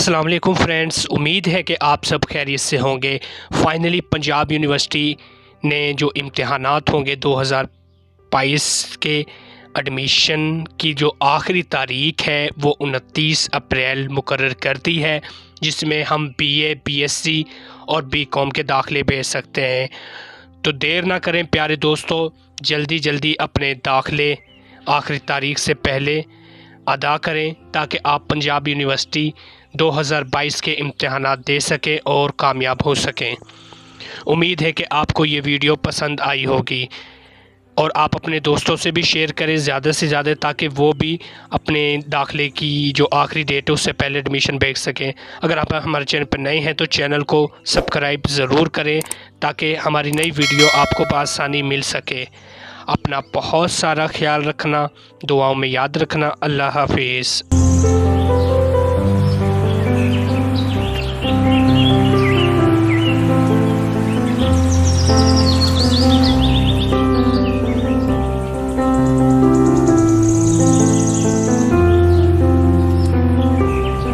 अस्सलाम वालेकुम फ्रेंड्स, उम्मीद है कि आप सब खैरियत से होंगे। फाइनली पंजाब यूनिवर्सिटी ने जो इम्तहानात होंगे 2022 के एडमिशन की जो आखिरी तारीख़ है वो 29 अप्रैल मुकर्रर कर दी है, जिसमें हम बीए, बीएससी और बीकॉम के दाखिले भेज सकते हैं। तो देर ना करें प्यारे दोस्तों, जल्दी अपने दाखिले आखिरी तारीख से पहले अदा करें ताकि आप पंजाब यूनिवर्सिटी 2022 के इम्तहानात दे सकें और कामयाब हो सकें। उम्मीद है कि आपको ये वीडियो पसंद आई होगी और आप अपने दोस्तों से भी शेयर करें ज़्यादा से ज़्यादा, ताकि वो भी अपने दाखिले की जो आखिरी डेट है उससे पहले एडमिशन भेज सकें। अगर आप हमारे चैनल पर नए हैं तो चैनल को सब्सक्राइब ज़रूर करें ताकि हमारी नई वीडियो आपको बआसानी मिल सके। अपना बहुत सारा ख्याल रखना, दुआओं में याद रखना। अल्लाह हाफिज़।